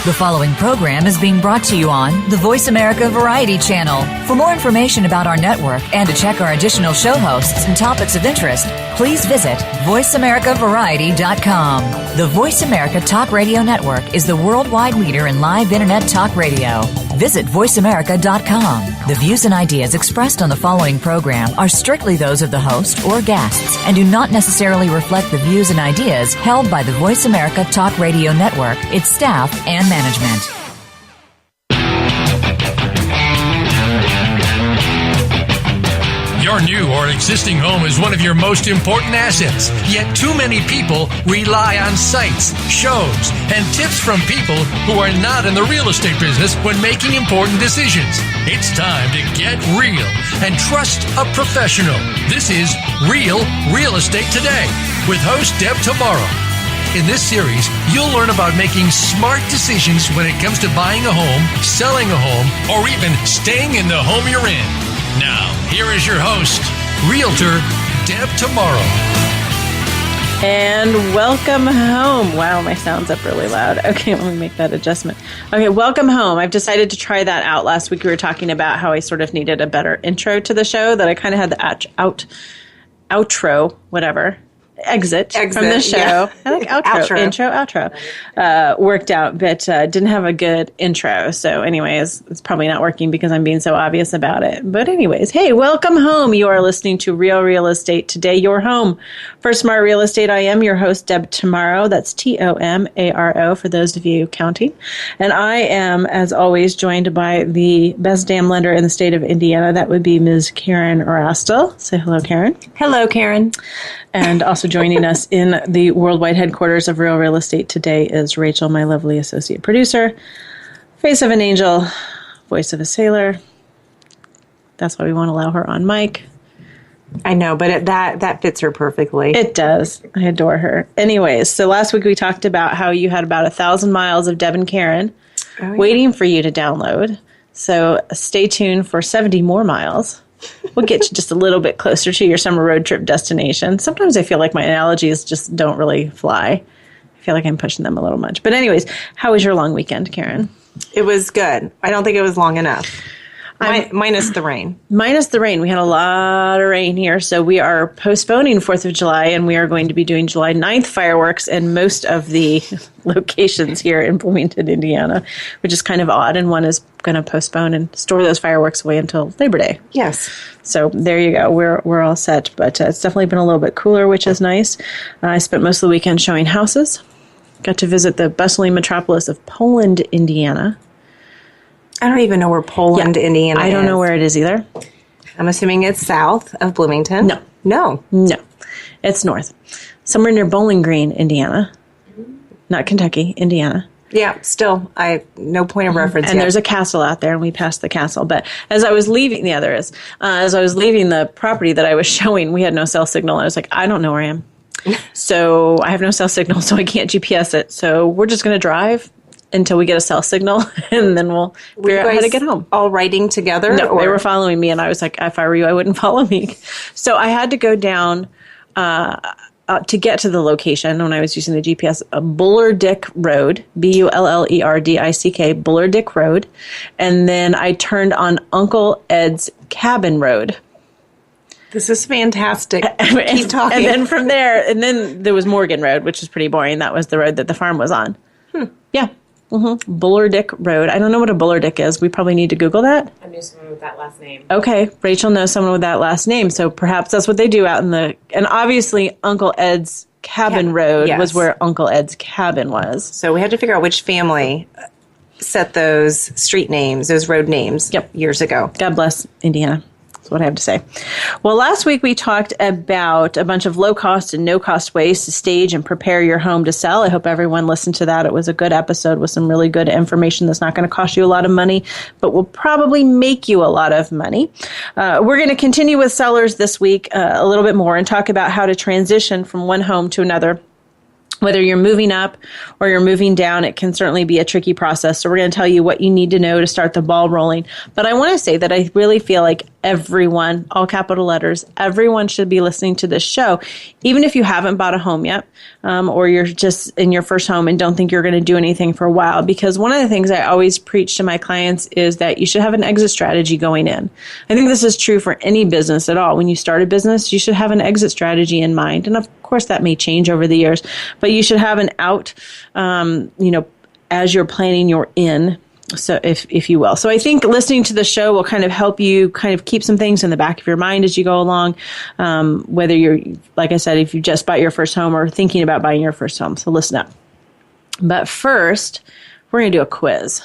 The following program is being brought to you on the Voice America Variety Channel. For more information about our network and to check our additional show hosts and topics of interest, please visit voiceamericavariety.com. The Voice America Talk Radio Network is the worldwide leader in live Internet talk radio. Visit voiceamerica.com. The views and ideas expressed on the following program are strictly those of the host or guests and do not necessarily reflect the views and ideas held by the Voice America Talk Radio Network, its staff, and management. Your new or existing home is one of your most important assets, yet too many people rely on sites, shows, and tips from people who are not in the real estate business when making important decisions. It's time to get real and trust a professional. This is Real Estate Today with host Deb Tomaro. In this series, you'll learn about making smart decisions when it comes to buying a home, selling a home, or even staying in the home you're in. Now, here is your host, Realtor Deb Tomaro. And welcome home. Wow, my sound's up really loud. Okay, let me make that adjustment. Okay, welcome home. I've decided to try that out. Last week we were talking about how I sort of needed a better intro to the show, that I kind of had the outro, whatever. Exit from the show. Yeah. I like outro. Worked out, but didn't have a good intro. So anyways, it's probably not working because I'm being so obvious about it. But anyways, hey, welcome home. You are listening to Real Estate Today, your home for smart real estate. I am your host, Deb Tomaro. That's Tomaro for those of you counting. And I am, as always, joined by the best damn lender in the state of Indiana. That would be Ms. Karen Rastel. Say hello, Karen. Hello, Karen. And also joining us in the worldwide headquarters of Real Estate Today is Rachel, my lovely associate producer. Face of an angel, voice of a sailor. That's why we won't allow her on mic. I know, but that fits her perfectly. It does. I adore her. Anyways, so last week we talked about how you had about 1,000 miles of Deb and Karen waiting for you to download. So stay tuned for 70 more miles. We'll get you just a little bit closer to your summer road trip destination. Sometimes I feel like my analogies just don't really fly. I feel like I'm pushing them a little much. But anyways, how was your long weekend, Karen? It was good. I don't think it was long enough. Minus the rain. Minus the rain. We had a lot of rain here, so we are postponing 4th of July, and we are going to be doing July 9th fireworks in most of the locations here in Bloomington, Indiana, which is kind of odd, and one is going to postpone and store those fireworks away until Labor Day. Yes. So there you go. We're all set, but it's definitely been a little bit cooler, which is nice. I spent most of the weekend showing houses. Got to visit the bustling metropolis of Poland, Indiana. I don't even know where Poland, Indiana is. I don't know where it is either. I'm assuming it's south of Bloomington. No. It's north. Somewhere near Bowling Green, Indiana. Not Kentucky, Indiana. Yeah, still, no point of reference And there's a castle out there, and we passed the castle. But as I was leaving, as I was leaving the property that I was showing, we had no cell signal. I was like, I don't know where I am. So I have no cell signal, so I can't GPS it. So we're just going to drive until we get a cell signal, and then we'll figure out how to get home. All riding together? No, they were following me, and I was like, if I were you, I wouldn't follow me. So I had to go down to get to the location when I was using the GPS, Bullerdick Road, Bullerdick, Bullerdick Road, and then I turned on Uncle Ed's Cabin Road. This is fantastic. Keep talking. And then from there, and then there was Morgan Road, which was pretty boring. That was the road that the farm was on. Yeah. Bullerdick Road. I don't know what a Bullerdick is. We probably need to Google that. I knew someone with that last name. Okay. Rachel knows someone with that last name. So perhaps that's what they do out in the... And obviously, Uncle Ed's Cabin Road was where Uncle Ed's cabin was. So we had to figure out which family set those street names, those road names years ago. God bless Indiana. That's what I have to say. Well, last week we talked about a bunch of low-cost and no-cost ways to stage and prepare your home to sell. I hope everyone listened to that. It was a good episode with some really good information that's not going to cost you a lot of money, but will probably make you a lot of money. We're going to continue with sellers this week a little bit more and talk about how to transition from one home to another. Whether you're moving up or you're moving down, it can certainly be a tricky process. So we're going to tell you what you need to know to start the ball rolling. But I want to say that I really feel like everyone, all capital letters, everyone should be listening to this show, even if you haven't bought a home yet, or you're just in your first home and don't think you're going to do anything for a while. Because one of the things I always preach to my clients is that you should have an exit strategy going in. I think this is true for any business at all. When you start a business, you should have an exit strategy in mind. And of course, that may change over the years, but you should have an out, as you're planning your in. So if you will. So I think listening to the show will kind of help you kind of keep some things in the back of your mind as you go along, whether you're, like I said, if you just bought your first home or thinking about buying your first home. So listen up. But first, we're going to do a quiz.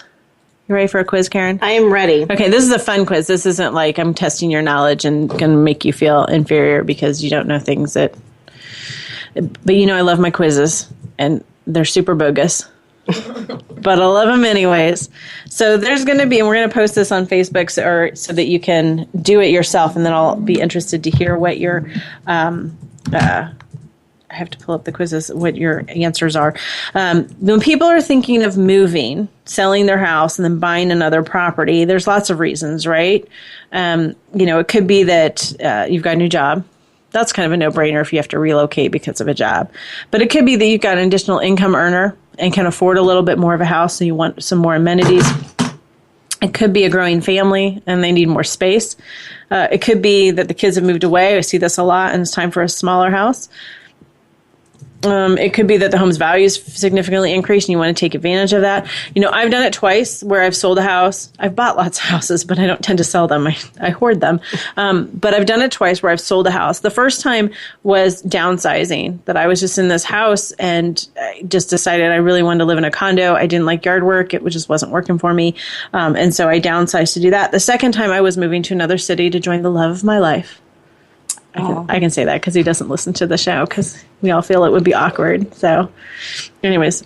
You ready for a quiz, Karen? I am ready. Okay, this is a fun quiz. This isn't like I'm testing your knowledge and going to make you feel inferior because you don't know things that... But I love my quizzes, and they're super bogus. But I love them anyways. So there's going to be, and we're going to post this on Facebook so that you can do it yourself, and then I'll be interested to hear what your, I have to pull up the quizzes, what your answers are. When people are thinking of moving, selling their house, and then buying another property, there's lots of reasons, right? It could be that you've got a new job. That's kind of a no-brainer if you have to relocate because of a job. But it could be that you've got an additional income earner and can afford a little bit more of a house, so you want some more amenities. It could be a growing family and they need more space. It could be that the kids have moved away. I see this a lot, and it's time for a smaller house. It could be that the home's values significantly increase and you want to take advantage of that. I've done it twice where I've sold a house. I've bought lots of houses, but I don't tend to sell them. I hoard them. But I've done it twice where I've sold a house. The first time was downsizing, that I was just in this house and I just decided I really wanted to live in a condo. I didn't like yard work. It just wasn't working for me. And so I downsized to do that. The second time I was moving to another city to join the love of my life. I can say that because he doesn't listen to the show because we all feel it would be awkward. So anyways.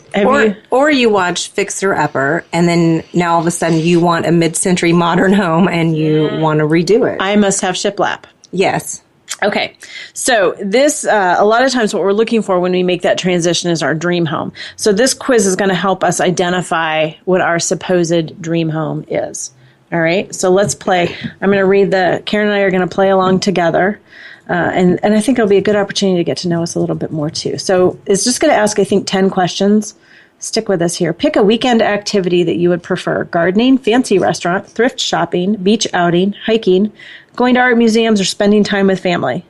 Or you watch Fixer Upper and then now all of a sudden you want a mid-century modern home and you want to redo it. I must have shiplap. Yes. Okay. So this, a lot of times what we're looking for when we make that transition is our dream home. So this quiz is going to help us identify what our supposed dream home is. All right. So let's play. I'm going to read Karen and I are going to play along together. And I think it'll be a good opportunity to get to know us a little bit more, too. So it's just going to ask, I think, 10 questions. Stick with us here. Pick a weekend activity that you would prefer. Gardening, fancy restaurant, thrift shopping, beach outing, hiking, going to art museums, or spending time with family.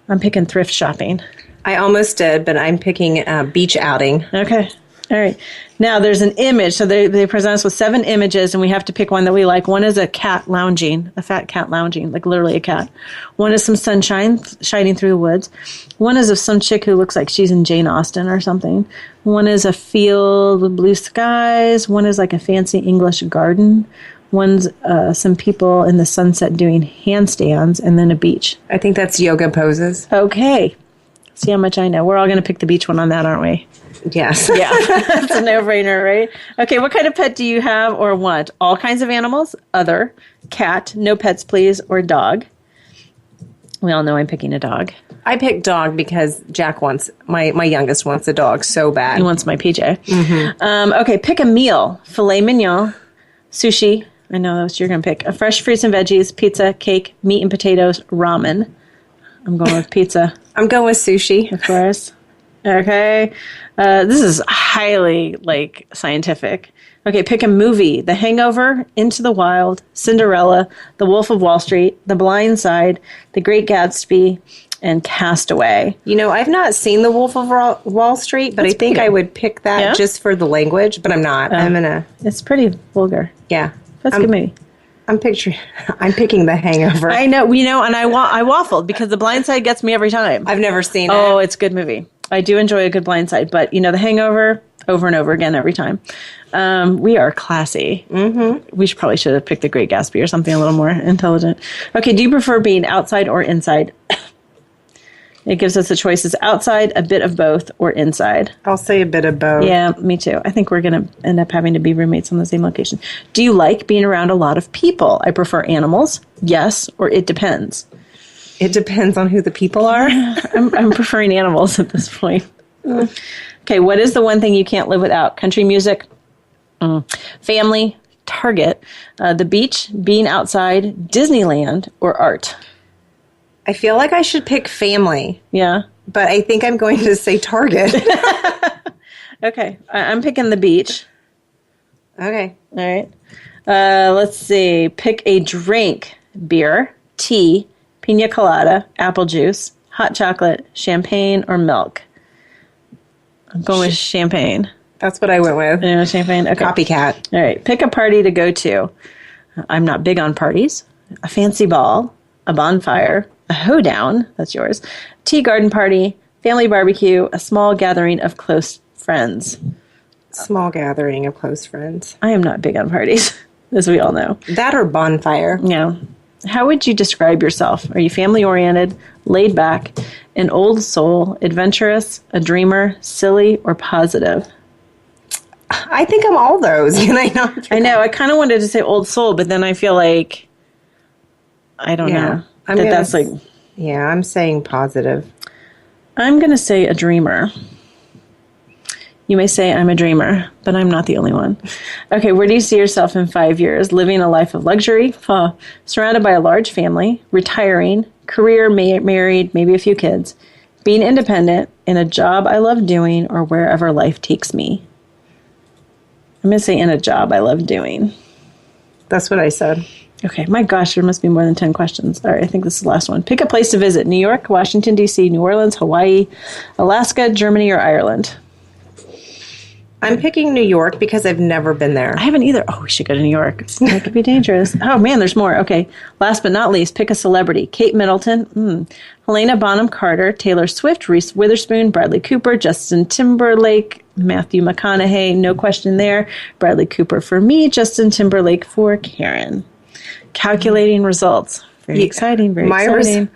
I'm picking thrift shopping. I almost did, but I'm picking beach outing. Okay. All right. Now, there's an image. So they present us with 7 images, and we have to pick one that we like. One is a cat lounging, a fat cat lounging, like literally a cat. One is some sunshine shining through the woods. One is of some chick who looks like she's in Jane Austen or something. One is a field with blue skies. One is like a fancy English garden. One's some people in the sunset doing handstands, and then a beach. I think that's yoga poses. Okay. See how much I know. We're all going to pick the beach one on that, aren't we? Yes. Yeah, that's a no-brainer, right? Okay, what kind of pet do you have or want? All kinds of animals, other, cat, no pets please, or dog? We all know I'm picking a dog. I picked dog because Jack wants, my youngest wants a dog so bad. He wants my PJ. Mm-hmm. Okay, pick a meal. Filet mignon, sushi, I know that's what you're going to pick. Fresh fruits and veggies, pizza, cake, meat and potatoes, ramen. I'm going with pizza. I'm going with sushi. Of course. Okay. This is highly, scientific. Okay, pick a movie. The Hangover, Into the Wild, Cinderella, The Wolf of Wall Street, The Blind Side, The Great Gatsby, and Castaway. I've not seen The Wolf of Wall Street, but I think I would pick that just for the language, but I'm not. It's pretty vulgar. Yeah. That's a good movie. I'm picking The Hangover. I know, and I waffled because The Blind Side gets me every time. I've never seen it. Oh, it's a good movie. I do enjoy a good Blind Side, but The Hangover, over and over again every time. We are classy. Mm-hmm. We probably should have picked The Great Gatsby or something a little more intelligent. Okay, do you prefer being outside or inside? It gives us the choices: outside, a bit of both, or inside. I'll say a bit of both. Yeah, me too. I think we're going to end up having to be roommates on the same location. Do you like being around a lot of people? I prefer animals, yes, or it depends. It depends on who the people are. I'm preferring animals at this point. Okay, what is the one thing you can't live without? Country music, family, Target, the beach, being outside, Disneyland, or art? I feel like I should pick family. Yeah. But I think I'm going to say Target. Okay. I'm picking the beach. Okay. All right. Let's see. Pick a drink. Beer, tea, pina colada, apple juice, hot chocolate, champagne, or milk. I'm going with champagne. That's what I went with. You know, champagne? Okay. Copycat. All right. Pick a party to go to. I'm not big on parties. A fancy ball, a bonfire, a hoedown, that's yours, tea garden party, family barbecue, a small gathering of close friends. Small gathering of close friends. I am not big on parties, as we all know. That or bonfire. Yeah. How would you describe yourself? Are you family-oriented, laid back, an old soul, adventurous, a dreamer, silly, or positive? I think I'm all those. I know. I kind of wanted to say old soul, but then I feel like, I don't know. Yeah, I'm saying positive. I'm going to say a dreamer. You may say I'm a dreamer, but I'm not the only one. Okay, where do you see yourself in 5 years? Living a life of luxury, surrounded by a large family, retiring, career, married, maybe a few kids, being independent, in a job I love doing, or wherever life takes me. I'm going to say in a job I love doing. That's what I said. Okay, my gosh, there must be more than 10 questions. All right, I think this is the last one. Pick a place to visit. New York, Washington, D.C., New Orleans, Hawaii, Alaska, Germany, or Ireland. I'm picking New York because I've never been there. I haven't either. Oh, we should go to New York. That could be dangerous. Oh, man, there's more. Okay, last but not least, pick a celebrity. Kate Middleton, Helena Bonham Carter, Taylor Swift, Reese Witherspoon, Bradley Cooper, Justin Timberlake, Matthew McConaughey, no question there. Bradley Cooper for me, Justin Timberlake for Karen. Calculating results. Very exciting, very exciting.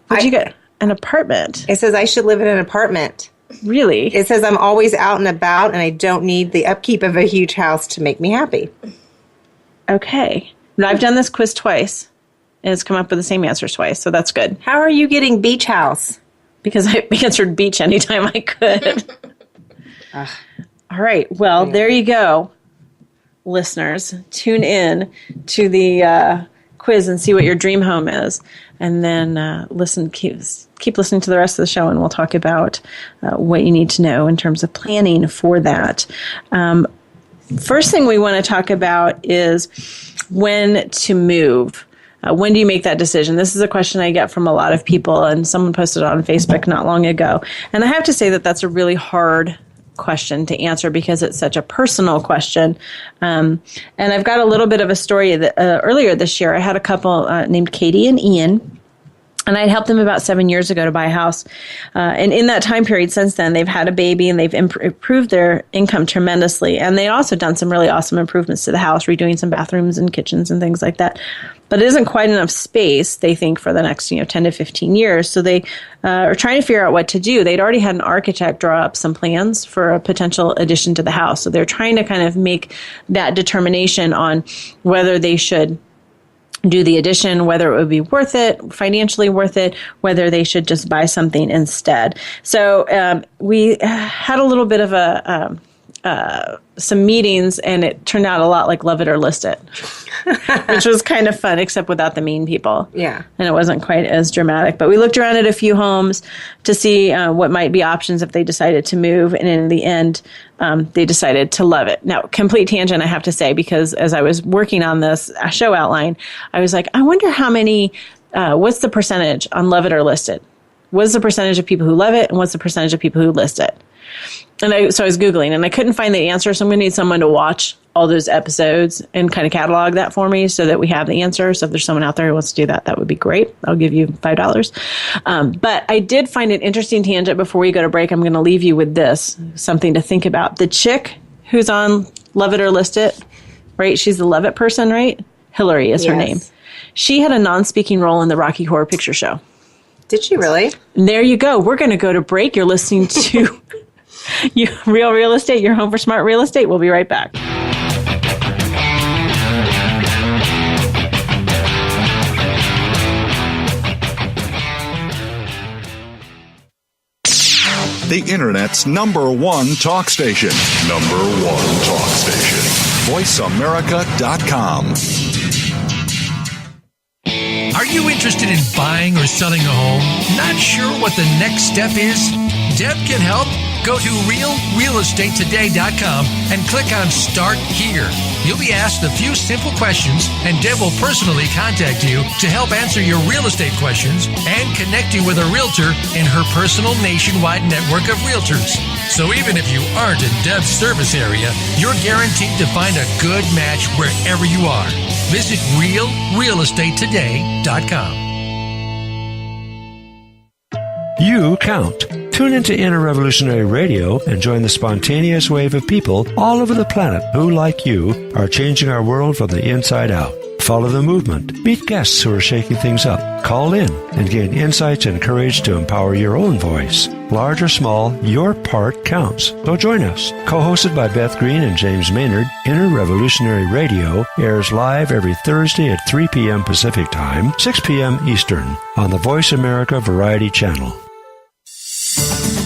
What'd you get? An apartment. It says I should live in an apartment. Really? It says I'm always out and about, and I don't need the upkeep of a huge house to make me happy. Okay. Now, I've done this quiz twice, and it's come up with the same answers twice, so that's good. How are you getting beach house? Because I answered beach anytime I could. All right. Well, there you go, listeners. Tune in to the quiz and see what your dream home is. And then keep listening to the rest of the show, and we'll talk about what you need to know in terms of planning for that. First thing we want to talk about is when to move. When do you make that decision? This is a question I get from a lot of people, and someone posted it on Facebook not long ago. And I have to say that that's a really hard question to answer because it's such a personal question. And I've got a little bit of a story that earlier this year, I had a couple named Katie and Ian. And I had helped them about 7 years ago to buy a house. And in that time period since then, they've had a baby and they've improved their income tremendously. And they've also done some really awesome improvements to the house, redoing some bathrooms and kitchens and things like that. But it isn't quite enough space, they think, for the next 10 to 15 years. So they are trying to figure out what to do. They'd already had an architect draw up some plans for a potential addition to the house. So they're trying to kind of make that determination on whether they should do the addition, whether it would be worth it, financially worth it, whether they should just buy something instead. So we had a little bit of some meetings, and it turned out a lot like Love It or List It, which was kind of fun, except without the mean people. Yeah. And it wasn't quite as dramatic. But we looked around at a few homes to see what might be options if they decided to move. And in the end, they decided to love it. Now, complete tangent, I have to say, because as I was working on this show outline, I was like, I wonder how many, what's the percentage on Love It or List It? What's the percentage of people who love it, and what's the percentage of people who list it? And so I was Googling, and I couldn't find the answer, so I'm going to need someone to watch all those episodes and kind of catalog that for me so that we have the answer. So if there's someone out there who wants to do that, that would be great. I'll give you $5. But I did find an interesting tangent before we go to break. I'm going to leave you with this, something to think about. The chick who's on Love It or List It, right? She's the Love It person, right? Hillary is her name. She had a non-speaking role in the Rocky Horror Picture Show. Did she really? And there you go. We're going to go to break. You're listening to Real Estate, your home for smart real estate. We'll be right back. The Internet's #1 talk station. #1 talk station. voiceamerica.com. Are you interested in buying or selling a home? Not sure what the next step is? Deb can help. Go to realrealestatetoday.com and click on Start Here. You'll be asked a few simple questions, and Deb will personally contact you to help answer your real estate questions and connect you with a realtor in her personal nationwide network of realtors. So even if you aren't in Deb's service area, you're guaranteed to find a good match wherever you are. Visit realrealestatetoday.com. You count. Tune into Inner Revolutionary Radio and join the spontaneous wave of people all over the planet who, like you, are changing our world from the inside out. Follow the movement. Meet guests who are shaking things up. Call in and gain insights and courage to empower your own voice. Large or small, your part counts. So join us. Co-hosted by Beth Green and James Maynard, Inner Revolutionary Radio airs live every Thursday at 3 p.m. Pacific Time, 6 p.m. Eastern on the Voice America Variety Channel.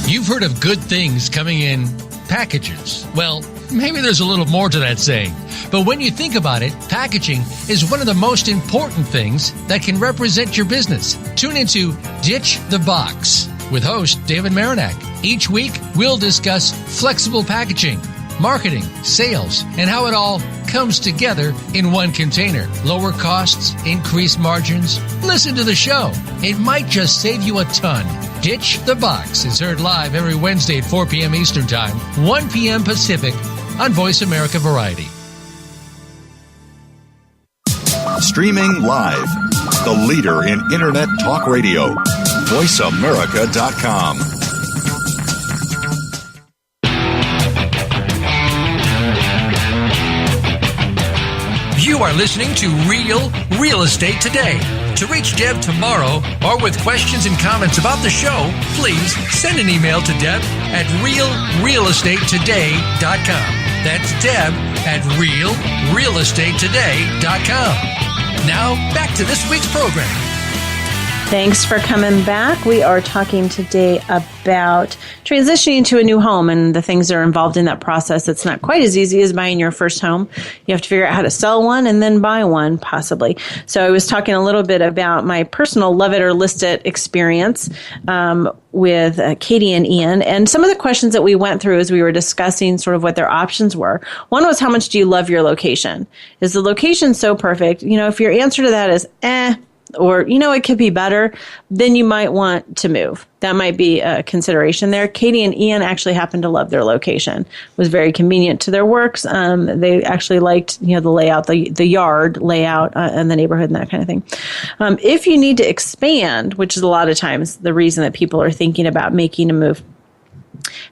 You've heard of good things coming in packages. Well, maybe there's a little more to that saying. But when you think about it, packaging is one of the most important things that can represent your business. Tune into Ditch the Box with host David Marinak. Each week, we'll discuss flexible packaging, marketing, sales, and how it all comes together in one container. Lower costs, increased margins. Listen to the show. It might just save you a ton. Ditch the Box is heard live every Wednesday at 4 p.m. Eastern Time, 1 p.m. Pacific on Voice America Variety. Streaming live, the leader in Internet Talk Radio, voiceamerica.com. You are listening to Real Estate Today. To reach Deb tomorrow or with questions and comments about the show, please send an email to Deb at realrealestatetoday.com. That's Deb at realrealestatetoday.com. Now, back to this week's program. Thanks for coming back. We are talking today about transitioning to a new home and the things that are involved in that process. It's not quite as easy as buying your first home. You have to figure out how to sell one and then buy one, possibly. So I was talking a little bit about my personal love it or list it experience with Katie and Ian. And some of the questions that we went through as we were discussing sort of what their options were. One was, how much do you love your location? Is the location so perfect? You know, if your answer to that is, or, you know, it could be better, then you might want to move. That might be a consideration there. Katie and Ian actually happened to love their location. It was very convenient to their works. They actually liked, you know, the layout, the yard layout and the neighborhood and that kind of thing. If you need to expand, which is a lot of times the reason that people are thinking about making a move,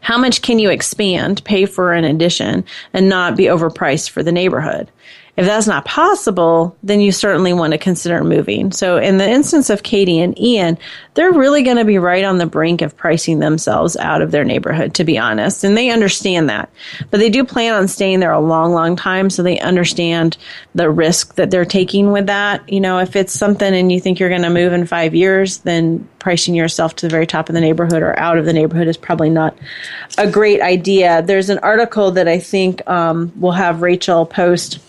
how much can you expand, pay for an addition, and not be overpriced for the neighborhood? If that's not possible, then you certainly want to consider moving. So in the instance of Katie and Ian, they're really going to be right on the brink of pricing themselves out of their neighborhood, to be honest. And they understand that. But they do plan on staying there a long, long time, so they understand the risk that they're taking with that. You know, if it's something and you think you're going to move in 5 years, then pricing yourself to the very top of the neighborhood or out of the neighborhood is probably not a great idea. There's an article that I think we'll have Rachel post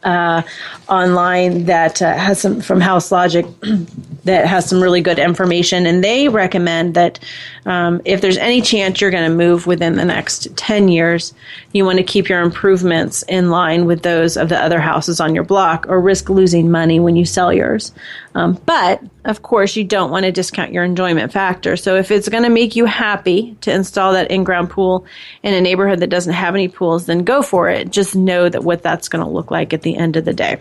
online that has some from House Logic that has some really good information, and they recommend that if there's any chance you're going to move within the next 10 years, you want to keep your improvements in line with those of the other houses on your block or risk losing money when you sell yours. But, of course, you don't want to discount your enjoyment factor. So if it's going to make you happy to install that in-ground pool in a neighborhood that doesn't have any pools, then go for it. Just know that what that's going to look like at the end of the day.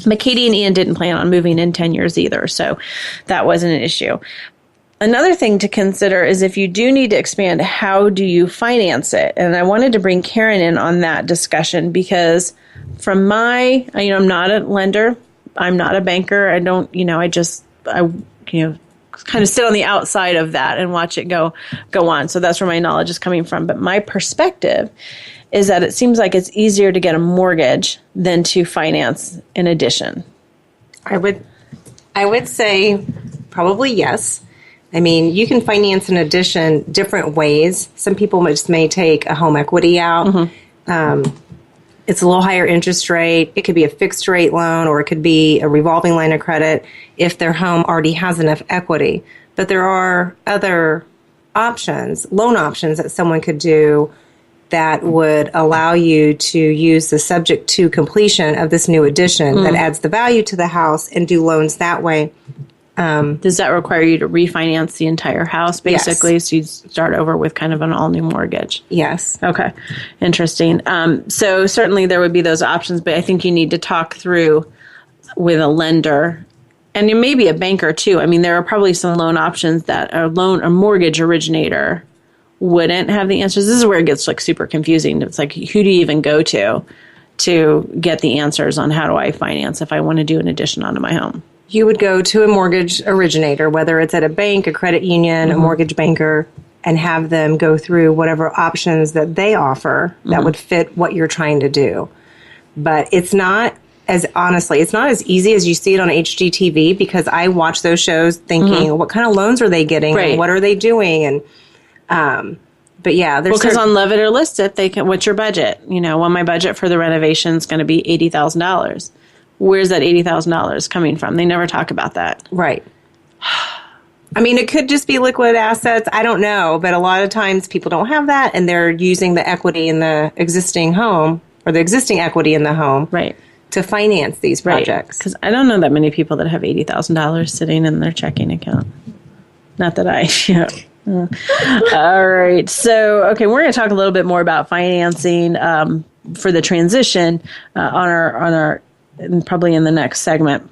But Katie and Ian didn't plan on moving in 10 years either, so that wasn't an issue. Another thing to consider is if you do need to expand, how do you finance it? And I wanted to bring Karen in on that discussion because from I'm not a lender. I'm not a banker. I don't, I kind of sit on the outside of that and watch it go on. So that's where my knowledge is coming from. But my perspective is that it seems like it's easier to get a mortgage than to finance an addition. I would say probably yes. I mean, you can finance an addition different ways. Some people just may take a home equity out. Mm-hmm. it's a little higher interest rate. It could be a fixed rate loan, or it could be a revolving line of credit if their home already has enough equity. But there are other options, loan options that someone could do that would allow you to use the subject to completion of this new addition that adds the value to the house and do loans that way. Does that require you to refinance the entire house, basically? Yes. So you start over with kind of an all-new mortgage? Yes. Okay. Interesting. So certainly there would be those options, but I think you need to talk through with a lender, and maybe a banker too. I mean, there are probably some loan options that a mortgage originator wouldn't have the answers. This is where it gets like super confusing. It's like, who do you even go to get the answers on how do I finance if I want to do an addition onto my home? You would go to a mortgage originator, whether it's at a bank, a credit union, a mortgage banker, and have them go through whatever options that they offer that would fit what you're trying to do. But it's not as easy as you see it on HGTV, because I watch those shows thinking, what kind of loans are they getting? Right. And what are they doing? And but yeah, there's because on Love It or List It, they can. What's your budget? Well, my budget for the renovation is going to be $80,000. Where's that $80,000 coming from? They never talk about that. Right. I mean, it could just be liquid assets. I don't know, but a lot of times people don't have that, and they're using the equity in the existing home, or the existing equity in the home, right, to finance these projects. Because I don't know that many people that have $80,000 sitting in their checking account. Not that I. All right. So, okay, we're going to talk a little bit more about financing for the transition on our probably in the next segment.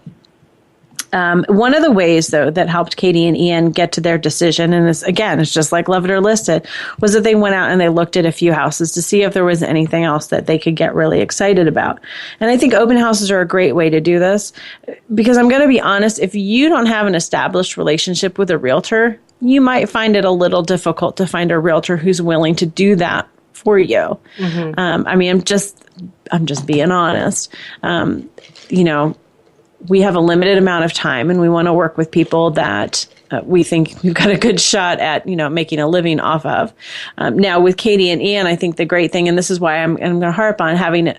One of the ways, though, that helped Katie and Ian get to their decision, and it's just like Love It or List It, was that they went out and they looked at a few houses to see if there was anything else that they could get really excited about. And I think open houses are a great way to do this, because I'm going to be honest, if you don't have an established relationship with a realtor, you might find it a little difficult to find a realtor who's willing to do that for you. I mean, I'm just being honest. We have a limited amount of time, and we want to work with people that we think we've got a good shot at, making a living off of. Now, with Katie and Ian, I think the great thing, and this is why I'm going to harp on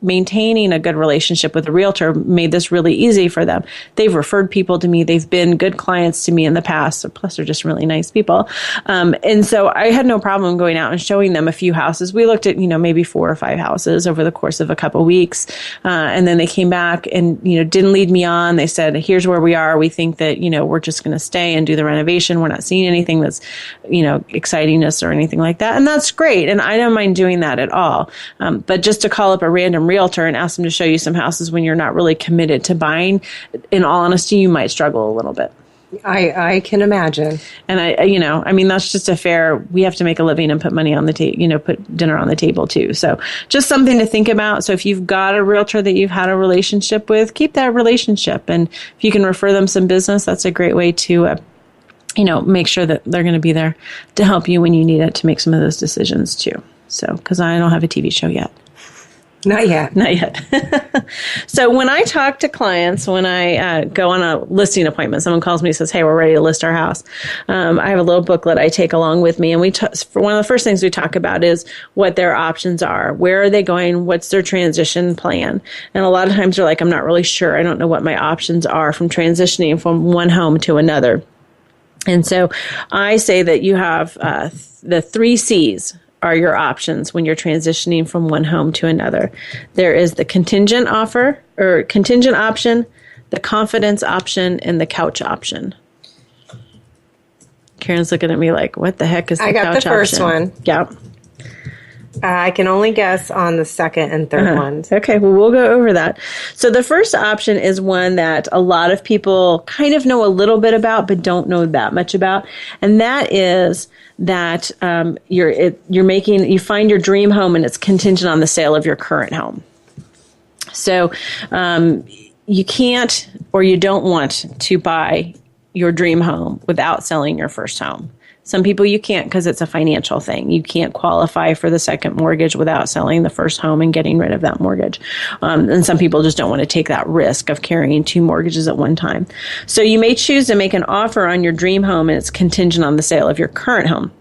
maintaining a good relationship with a realtor, made this really easy for them. They've referred people to me. They've been good clients to me in the past. So plus, they're just really nice people. And so I had no problem going out and showing them a few houses. We looked at, maybe 4 or 5 houses over the course of a couple of weeks. And then they came back and, didn't lead me on. They said, here's where we are. We think that, we're just going to stay and do the renovation. We're not seeing anything that's, exciting us or anything like that. And that's great. And I don't mind doing that at all. But just to call up a random realtor and ask them to show you some houses when you're not really committed to buying, in all honesty, you might struggle a little bit. I can imagine. And that's just we have to make a living and put money on the table, put dinner on the table too. So just something to think about. So if you've got a realtor that you've had a relationship with, keep that relationship. And if you can refer them some business, that's a great way to, make sure that they're going to be there to help you when you need it to make some of those decisions too. So, because I don't have a TV show yet. Not yet. Not yet. So when I talk to clients, when I go on a listing appointment, someone calls me and says, hey, we're ready to list our house. I have a little booklet I take along with me. And for one of the first things we talk about is what their options are. Where are they going? What's their transition plan? And a lot of times they're like, I'm not really sure. I don't know what my options are from transitioning from one home to another. And so I say that you have the 3 C's are your options when you're transitioning from one home to another. There is the contingent option, the confidence option, and the couch option. Karen's looking at me like, what the heck is the couch option? I got the first one. Yeah. I can only guess on the second and third ones. Okay, well, we'll go over that. So the first option is one that a lot of people kind of know a little bit about, but don't know that much about. And that is that you find your dream home and it's contingent on the sale of your current home. So you can't, or you don't want to buy your dream home without selling your first home. Some people you can't because it's a financial thing. You can't qualify for the second mortgage without selling the first home and getting rid of that mortgage. And some people just don't want to take that risk of carrying 2 mortgages at one time. So you may choose to make an offer on your dream home and it's contingent on the sale of your current home.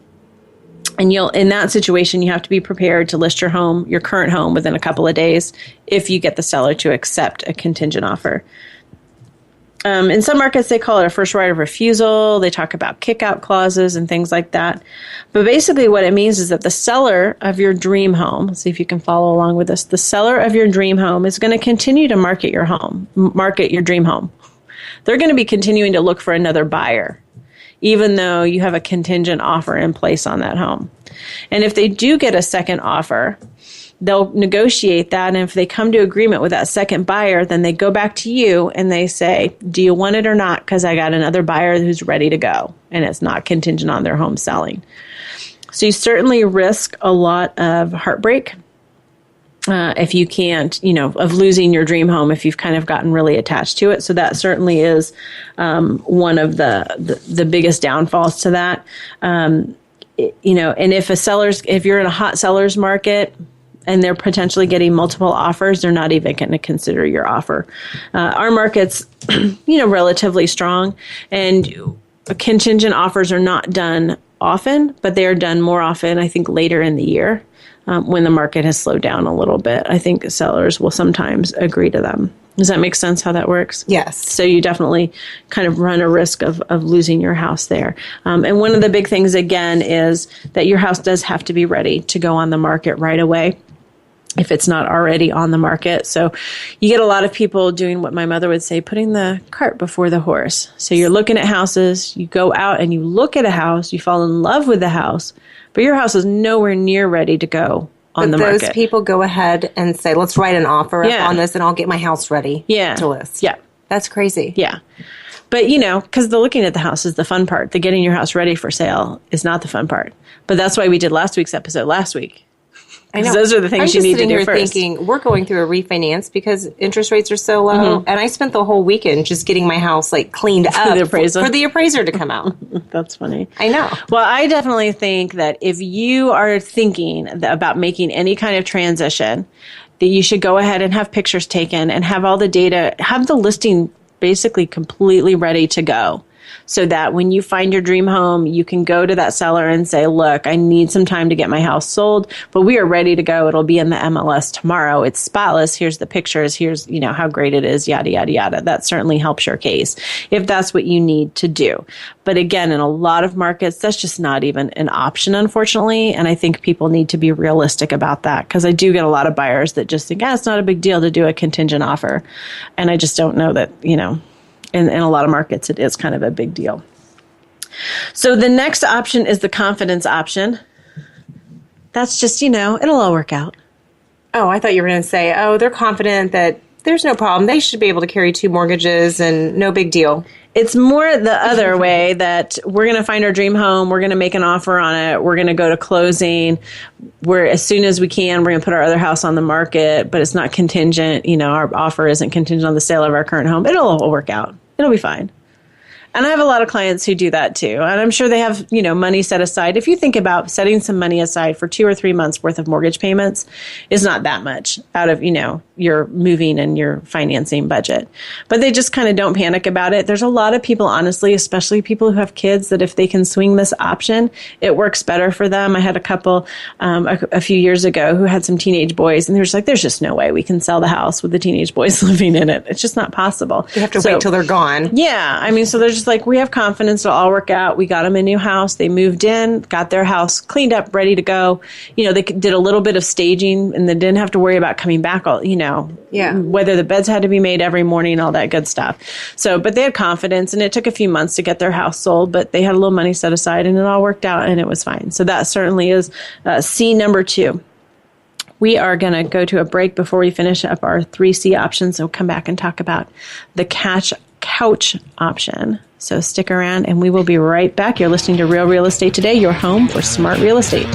And in that situation, you have to be prepared to list your current home within a couple of days if you get the seller to accept a contingent offer. In some markets, they call it a first right of refusal. They talk about kick-out clauses and things like that. But basically what it means is that the seller of your dream home, let's see if you can follow along with this, the seller of your dream home is going to continue to market your dream home. They're going to be continuing to look for another buyer, even though you have a contingent offer in place on that home. And if they do get a second offer, they'll negotiate that, and if they come to agreement with that second buyer, then they go back to you and they say, do you want it or not? Because I got another buyer who's ready to go, and it's not contingent on their home selling. So you certainly risk a lot of heartbreak if you can't, of losing your dream home if you've kind of gotten really attached to it. So that certainly is one of the biggest downfalls to that. And if you're in a hot seller's market, and they're potentially getting multiple offers, they're not even going to consider your offer. Our market's, relatively strong, and contingent offers are not done often, but they are done more often, I think, later in the year when the market has slowed down a little bit. I think sellers will sometimes agree to them. Does that make sense how that works? Yes. So you definitely kind of run a risk of losing your house there. And one of the big things, again, is that your house does have to be ready to go on the market right away, if it's not already on the market. So you get a lot of people doing what my mother would say, putting the cart before the horse. So you're looking at houses, you go out and you look at a house, you fall in love with the house, but your house is nowhere near ready to go on the market. Those people go ahead and say, let's write an offer up on this and I'll get my house ready to list. Yeah. That's crazy. Yeah. But, because the looking at the house is the fun part. The getting your house ready for sale is not the fun part. But that's why we did last week's episode last week. I know. Those are the things you need to do first. I'm just sitting here thinking, we're going through a refinance because interest rates are so low. And I spent the whole weekend just getting my house cleaned up for the appraiser to come out. That's funny. I know. Well, I definitely think that if you are thinking about making any kind of transition, that you should go ahead and have pictures taken and have all the data, have the listing basically completely ready to go. So that when you find your dream home, you can go to that seller and say, look, I need some time to get my house sold, but we are ready to go. It'll be in the MLS tomorrow. It's spotless. Here's the pictures. Here's, how great it is, yada, yada, yada. That certainly helps your case if that's what you need to do. But again, in a lot of markets, that's just not even an option, unfortunately. And I think people need to be realistic about that, because I do get a lot of buyers that just think, it's not a big deal to do a contingent offer. And I just don't know that, in a lot of markets, it is kind of a big deal. So the next option is the confidence option. That's just, it'll all work out. Oh, I thought you were going to say, they're confident that there's no problem. They should be able to carry 2 mortgages and no big deal. It's more the other way, that we're going to find our dream home. We're going to make an offer on it. We're going to go to closing. As soon as we can, we're going to put our other house on the market, but it's not contingent. Our offer isn't contingent on the sale of our current home. It'll all work out. It'll be fine. And I have a lot of clients who do that too. And I'm sure they have, money set aside. If you think about setting some money aside for 2 or 3 months worth of mortgage payments, is not that much out of, your moving and your financing budget. But they just kind of don't panic about it. There's a lot of people, honestly, especially people who have kids, that if they can swing this option, it works better for them. I had a couple a few years ago who had some teenage boys, and they're just like, there's just no way we can sell the house with the teenage boys living in it. It's just not possible. You have to wait till they're gone. Yeah. So they're just like, we have confidence it'll all work out. We got them a new house. They moved in, got their house cleaned up, ready to go. They did a little bit of staging, and they didn't have to worry about coming back all, whether the beds had to be made every morning, all that good stuff. So, but they had confidence, and it took a few months to get their house sold, but they had a little money set aside, and it all worked out, and it was fine. So that certainly is C number 2. We are going to go to a break before we finish up our 3C options. So we'll come back and talk about the couch option. So stick around, and we will be right back. You're listening to Real Real Estate Today, your home for smart real estate.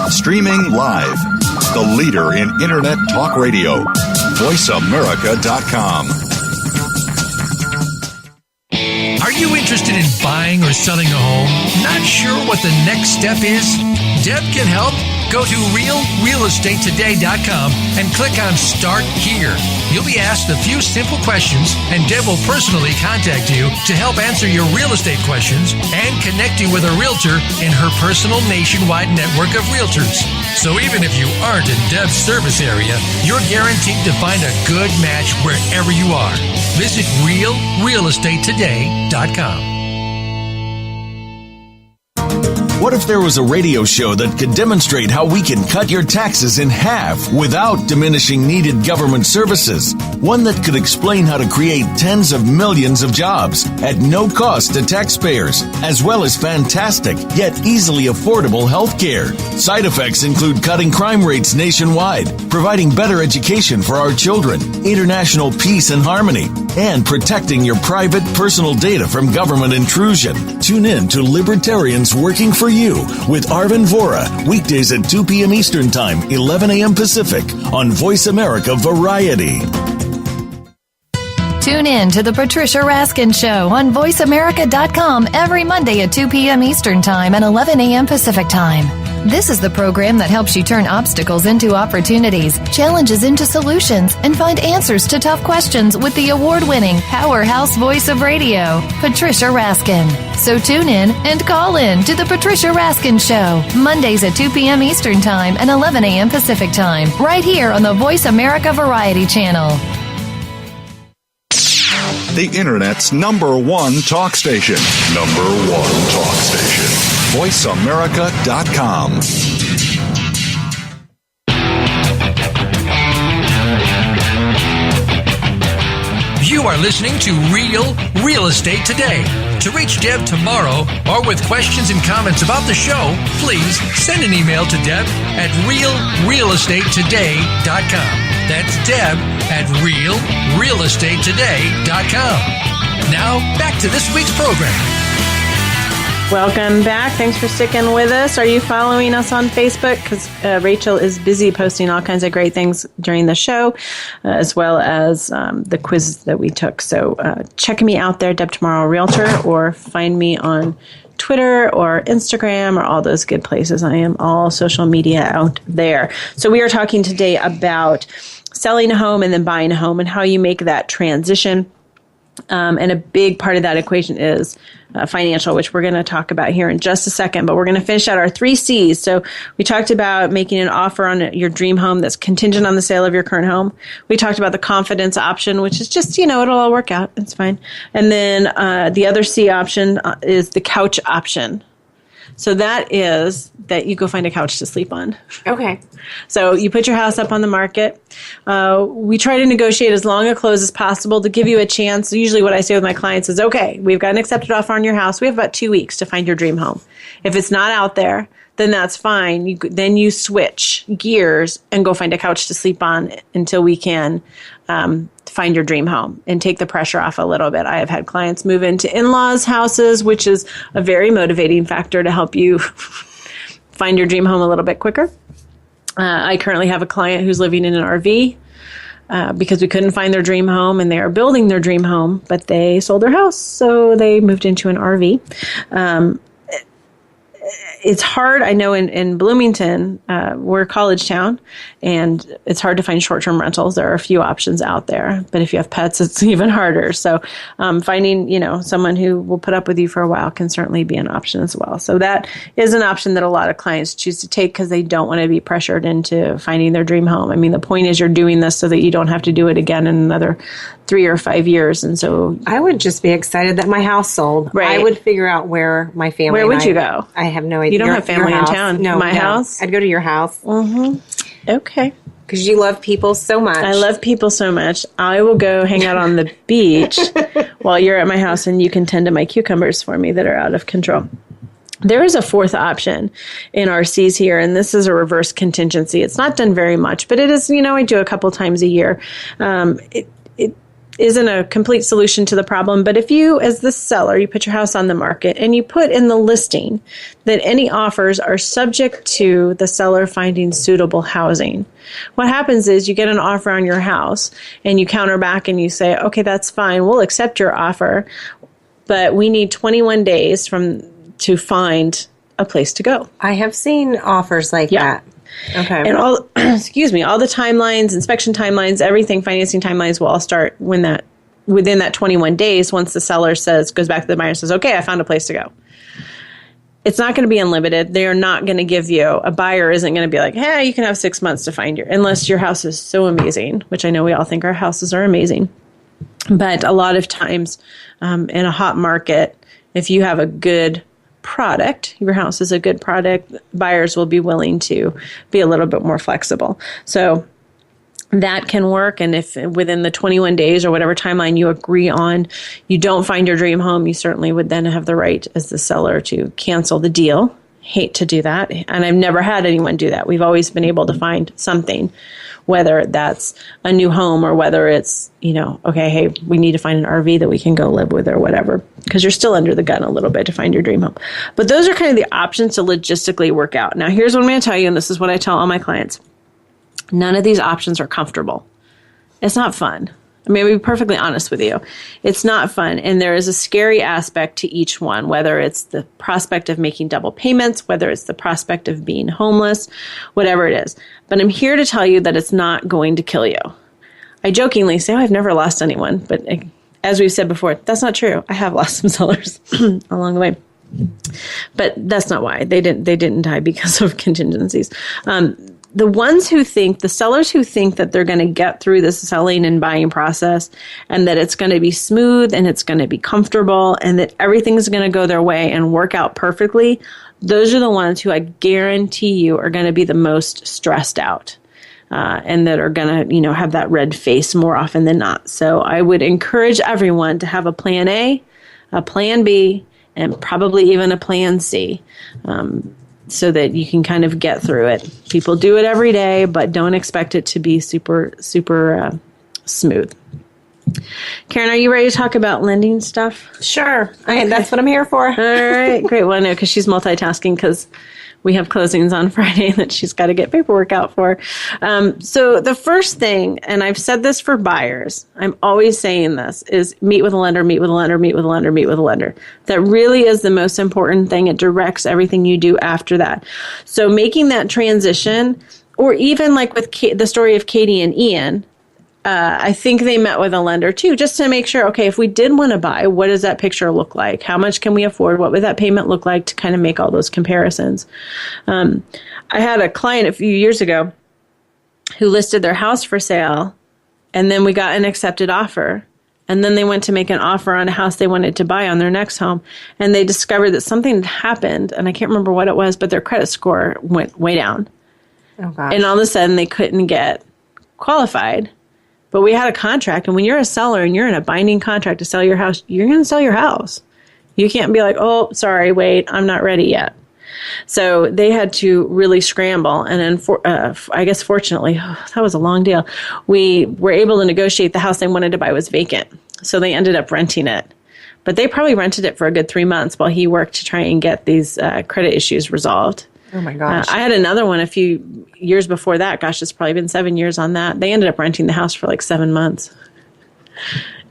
Streaming live, the leader in Internet Talk Radio, voiceamerica.com. Are you interested in buying or selling a home? Not sure what the next step is? Deb can help. Go to realrealestatetoday.com and click on Start Here. You'll be asked a few simple questions, and Deb will personally contact you to help answer your real estate questions and connect you with a realtor in her personal nationwide network of realtors. So even if you aren't in Deb's service area, you're guaranteed to find a good match wherever you are. Visit realrealestatetoday.com. What if there was a radio show that could demonstrate how we can cut your taxes in half without diminishing needed government services? One that could explain how to create tens of millions of jobs at no cost to taxpayers, as well as fantastic yet easily affordable health care. Side effects include cutting crime rates nationwide, providing better education for our children, international peace and harmony, and protecting your private personal data from government intrusion. Tune in to Libertarians Working for You with Arvin Vora, weekdays at 2 p.m. Eastern Time, 11 a.m. Pacific, on Voice America Variety. Tune in to The Patricia Raskin Show on VoiceAmerica.com every Monday at 2 p.m. Eastern Time and 11 a.m. Pacific Time. This is the program that helps you turn obstacles into opportunities, challenges into solutions, and find answers to tough questions with the award-winning powerhouse voice of radio, Patricia Raskin. So tune in and call in to The Patricia Raskin Show, Mondays at 2 p.m. Eastern Time and 11 a.m. Pacific Time, right here on the Voice America Variety Channel. The Internet's #1 talk station. #1 talk station. VoiceAmerica.com. You are listening to Real Estate Today. To reach Deb Tomaro or with questions and comments about the show, please send an email to Deb at realrealestatetoday.com. That's Deb at realrealestatetoday.com. Now, back to this week's program. Welcome back. Thanks for sticking with us. Are you following us on Facebook? Because Rachel is busy posting all kinds of great things during the show, as well as the quiz that we took. So check me out there, Deb Tomaro Realtor, or find me on Twitter or Instagram or all those good places. I am all social media out there. So we are talking today about selling a home and then buying a home and how you make that transition. And a big part of that equation is financial, which we're going to talk about here in just a second. But we're going to finish out our 3 C's. So we talked about making an offer on your dream home that's contingent on the sale of your current home. We talked about the confidence option, which is just, it'll all work out. It's fine. And then the other C option is the couch option. So that is that you go find a couch to sleep on. Okay. So you put your house up on the market. We try to negotiate as long a close as possible to give you a chance. Usually what I say with my clients is, okay, we've got an accepted offer on your house. We have about 2 weeks to find your dream home. If it's not out there, then that's fine. Then you switch gears and go find a couch to sleep on until we can find your dream home and take the pressure off a little bit. I have had clients move into in-laws' houses, which is a very motivating factor to help you find your dream home a little bit quicker. I currently have a client who's living in an RV because we couldn't find their dream home, and they are building their dream home, but they sold their house, so they moved into an RV. It's hard. I know in Bloomington, we're a college town, and it's hard to find short-term rentals. There are a few options out there, but if you have pets, it's even harder. So finding, someone who will put up with you for a while can certainly be an option as well. So that is an option that a lot of clients choose to take because they don't want to be pressured into finding their dream home. I mean, the point is you're doing this so that you don't have to do it again in another 3 or 5 years. And so I would just be excited that my house sold. Right. I would figure out where my family. Where would you go? I have no idea. You don't have family in town. No, my house. I'd go to your house. Mm-hmm. Okay. Because you love people so much. I love people so much. I will go hang out on the beach while you're at my house, and you can tend to my cucumbers for me that are out of control. There is a fourth option in our C's here, and this is a reverse contingency. It's not done very much, but it is, I do a couple times a year. It isn't a complete solution to the problem, but if you, as the seller, you put your house on the market and you put in the listing that any offers are subject to the seller finding suitable housing, what happens is you get an offer on your house and you counter back and you say, okay, that's fine, we'll accept your offer, but we need 21 days to find a place to go. I have seen offers like that. Okay. And all, excuse me, all the timelines, inspection timelines, everything, financing timelines will all start within that 21 days once the seller goes back to the buyer and says, okay, I found a place to go. It's not going to be unlimited. They are not going to give you, a buyer isn't going to be like, hey, you can have 6 months to find unless your house is so amazing, which I know we all think our houses are amazing. But a lot of times in a hot market, if you have a good product, your house is a good product, buyers will be willing to be a little bit more flexible. So that can work. And if within the 21 days or whatever timeline you agree on, you don't find your dream home, you certainly would then have the right as the seller to cancel the deal. Hate to do that. And I've never had anyone do that. We've always been able to find something, whether that's a new home or whether it's, okay, hey, we need to find an RV that we can go live with or whatever, because you're still under the gun a little bit to find your dream home. But those are kind of the options to logistically work out. Now, here's what I'm going to tell you, and this is what I tell all my clients. None of these options are comfortable. It's not fun. I mean, I'll be perfectly honest with you. It's not fun. And there is a scary aspect to each one, whether it's the prospect of making double payments, whether it's the prospect of being homeless, whatever it is. But I'm here to tell you that it's not going to kill you. I jokingly say, I've never lost anyone. But as we've said before, that's not true. I have lost some sellers along the way. But that's not why. They didn't die because of contingencies. The sellers who think that they're going to get through this selling and buying process and that it's going to be smooth and it's going to be comfortable and that everything's going to go their way and work out perfectly, those are the ones who I guarantee you are going to be the most stressed out and that are going to, have that red face more often than not. So I would encourage everyone to have a plan A, a plan B, and probably even a plan C. So that you can kind of get through it. People do it every day, but don't expect it to be super, super smooth. Karen, are you ready to talk about lending stuff? Sure. That's what I'm here for. All right, great. Well, I know because she's multitasking because we have closings on Friday that she's got to get paperwork out for. So the first thing, and I've said this for buyers, I'm always saying this, is meet with a lender, meet with a lender, meet with a lender, meet with a lender. That really is the most important thing. It directs everything you do after that. So making that transition, or even like with the story of Katie and Ian, I think they met with a lender too, just to make sure, okay, if we did want to buy, what does that picture look like? How much can we afford? What would that payment look like, to kind of make all those comparisons? I had a client a few years ago who listed their house for sale, and then we got an accepted offer. And then they went to make an offer on a house they wanted to buy on their next home. And they discovered that something had happened, and I can't remember what it was, but their credit score went way down. Oh, gosh. And all of a sudden they couldn't get qualified. But we had a contract, and when you're a seller and you're in a binding contract to sell your house, you're going to sell your house. You can't be like, oh, sorry, wait, I'm not ready yet. So they had to really scramble. And then, I guess, fortunately, that was a long deal. We were able to negotiate. The house they wanted to buy was vacant. So they ended up renting it. But they probably rented it for a good 3 months while he worked to try and get these credit issues resolved. Oh, my gosh. I had another one a few years before that. Gosh, it's probably been 7 years on that. They ended up renting the house for like 7 months.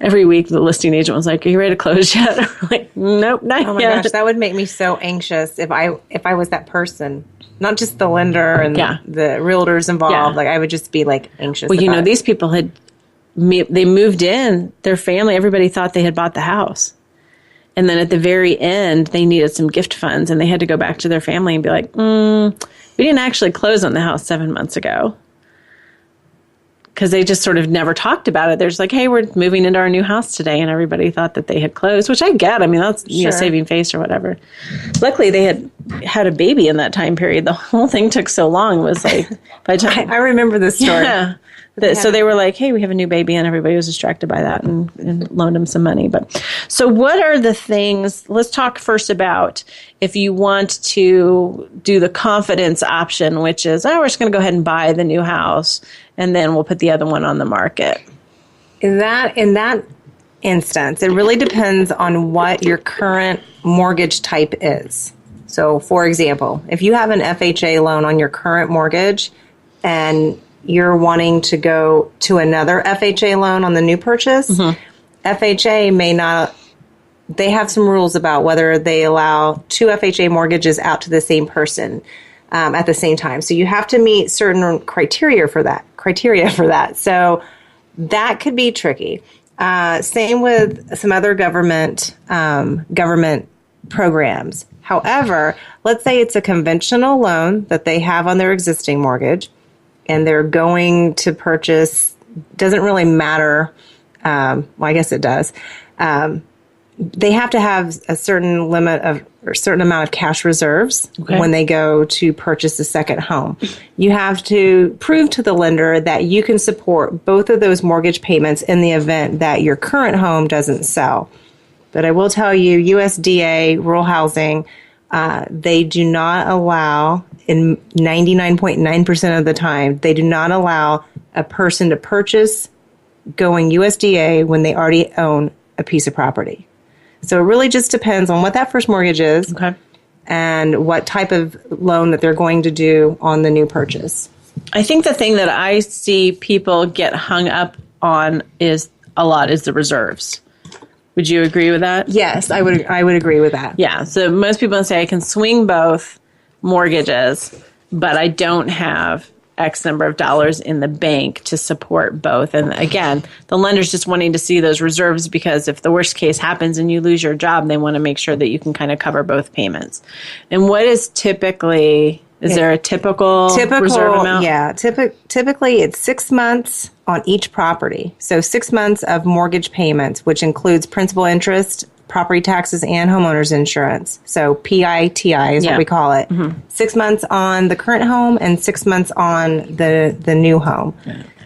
Every week, the listing agent was like, are you ready to close yet? I'm like, nope, not yet. Oh, my gosh. That would make me so anxious if I was that person. Not just the lender and the realtors involved. Yeah. Like, I would just be like anxious. Well, these people they moved in. Their family, everybody thought they had bought the house. And then at the very end, they needed some gift funds, and they had to go back to their family and be like, we didn't actually close on the house 7 months ago. Because they just sort of never talked about it. They're just like, hey, we're moving into our new house today. And everybody thought that they had closed, which I get. I mean, that's saving face or whatever. Luckily, they had a baby in that time period. The whole thing took so long. It was like, by the time I remember this story. Yeah. So they were like, hey, we have a new baby, and everybody was distracted by that and loaned them some money. But so what are the things, let's talk first about if you want to do the confidence option, which is, we're just going to go ahead and buy the new house, and then we'll put the other one on the market. In that instance, it really depends on what your current mortgage type is. So, for example, if you have an FHA loan on your current mortgage and you're wanting to go to another FHA loan on the new purchase, FHA may not, they have some rules about whether they allow two FHA mortgages out to the same person. at the same time. So you have to meet certain criteria for that. So that could be tricky. Same with some other government programs. However, let's say it's a conventional loan that they have on their existing mortgage and they're going to purchase, doesn't really matter. Well, I guess it does. They have to have a certain amount of cash reserves when they go to purchase a second home. You have to prove to the lender that you can support both of those mortgage payments in the event that your current home doesn't sell. But I will tell you, USDA, rural housing, they do not allow, in 99.9% of the time, they do not allow a person to purchase going USDA when they already own a piece of property. So it really just depends on what that first mortgage is and what type of loan that they're going to do on the new purchase. I think the thing that I see people get hung up on is the reserves. Would you agree with that? Yes, I would agree with that. Yeah. So most people say I can swing both mortgages, but I don't have X number of dollars in the bank to support both. And again, the lender's just wanting to see those reserves because if the worst case happens and you lose your job, they want to make sure that you can kind of cover both payments. And what is typically, is there a typical reserve amount? Yeah, typically it's 6 months on each property. So 6 months of mortgage payments, which includes principal, interest, property taxes, and homeowners insurance. So PITI is what we call it. 6 months on the current home and 6 months on the new home.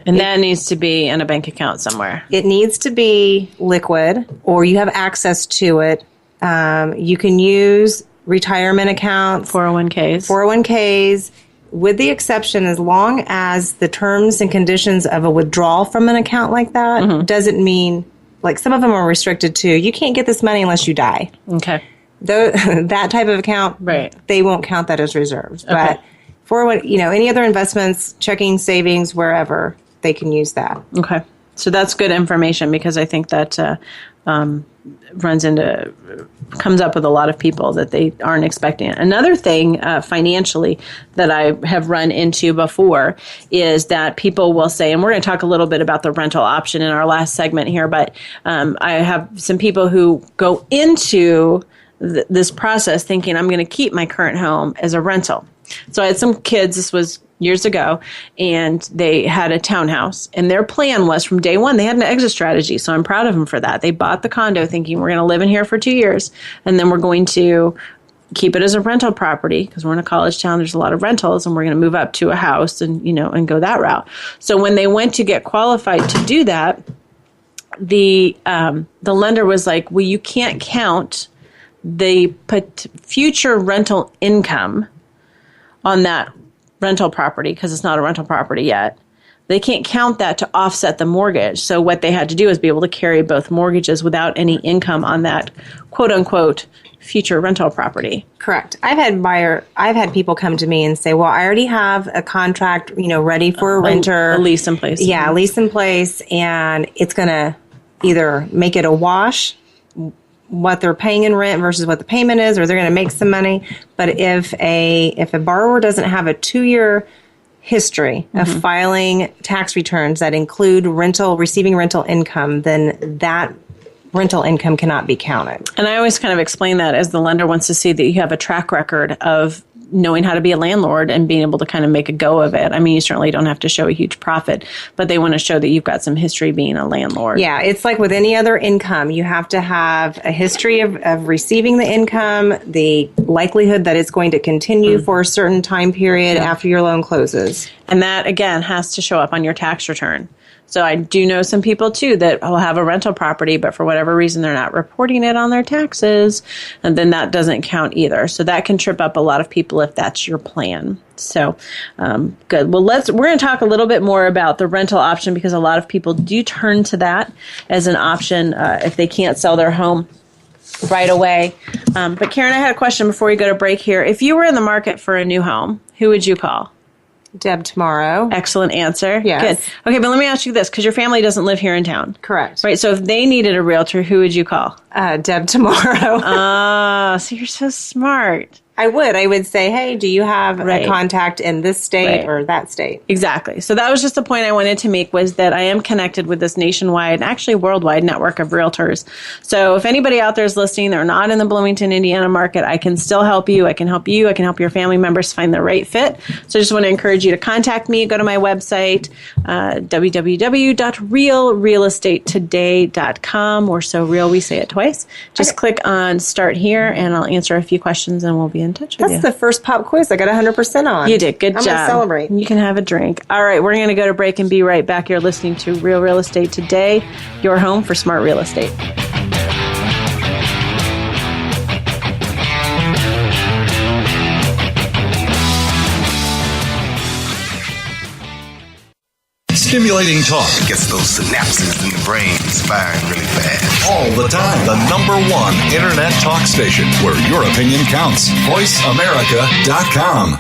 And that needs to be in a bank account somewhere. It needs to be liquid or you have access to it. You can use retirement accounts. 401ks. With the exception, as long as the terms and conditions of a withdrawal from an account like that doesn't mean, like some of them are restricted to, you can't get this money unless you die. Okay. That type of account, they won't count that as reserves. Okay. But for any other investments, checking, savings, wherever, they can use that. Okay. So that's good information because I think that comes up with a lot of people that they aren't expecting. Another thing financially that I have run into before is that people will say, and we're going to talk a little bit about the rental option in our last segment here, but I have some people who go into this process thinking I'm going to keep my current home as a rental. So I had some kids, this was years ago, and they had a townhouse, and their plan was from day one, they had an exit strategy. So I'm proud of them for that. They bought the condo thinking we're going to live in here for 2 years, and then we're going to keep it as a rental property because we're in a college town. There's a lot of rentals, and we're going to move up to a house and go that route. So when they went to get qualified to do that, the lender was like, well, you can't count the future rental income on that rental property because it's not a rental property yet. They can't count that to offset the mortgage. So what they had to do is be able to carry both mortgages without any income on that quote unquote future rental property. Correct. I've had people come to me and say, well, I already have a contract, ready for a renter. A lease in place. Yeah, a lease in place, and it's going to either make it a wash, what they're paying in rent versus what the payment is, or they're going to make some money. But if a borrower doesn't have a 2-year history of filing tax returns that include receiving rental income, then that rental income cannot be counted. And I always kind of explain that as the lender wants to see that you have a track record of knowing how to be a landlord and being able to kind of make a go of it. I mean, you certainly don't have to show a huge profit, but they want to show that you've got some history being a landlord. Yeah, it's like with any other income. You have to have a history of receiving the income, the likelihood that it's going to continue for a certain time period after your loan closes. And that, again, has to show up on your tax return. So I do know some people, too, that will have a rental property, but for whatever reason, they're not reporting it on their taxes, and then that doesn't count either. So that can trip up a lot of people if that's your plan. So good. Well, we're going to talk a little bit more about the rental option because a lot of people do turn to that as an option if they can't sell their home right away. But Karen, I had a question before we go to break here. If you were in the market for a new home, who would you call? Deb Tomaro. Excellent answer. Yes. Good. Okay, but let me ask you this, because your family doesn't live here in town. Correct. Right, so if they needed a realtor, who would you call? Deb Tomaro. So you're so smart. I would say, hey, do you have a contact in this state or that state? Exactly. So that was just the point I wanted to make, was that I am connected with this nationwide and actually worldwide network of realtors. So if anybody out there is listening, they're not in the Bloomington, Indiana market, I can still help you. I can help you. I can help your family members find the right fit. So I just want to encourage you to contact me. Go to my website, www.realrealestatetoday.com, or so real, we say it twice. Just click on Start Here, and I'll answer a few questions, and we'll be in touch with you. That's the first pop quiz I got 100% on. You did. Good job. I'm going to celebrate. You can have a drink. All right, we're going to go to break and be right back. You're listening to Real Real Estate Today, your home for smart real estate. Stimulating talk. It gets those synapses in the brain firing really fast. All the time. The #1 internet talk station where your opinion counts. VoiceAmerica.com.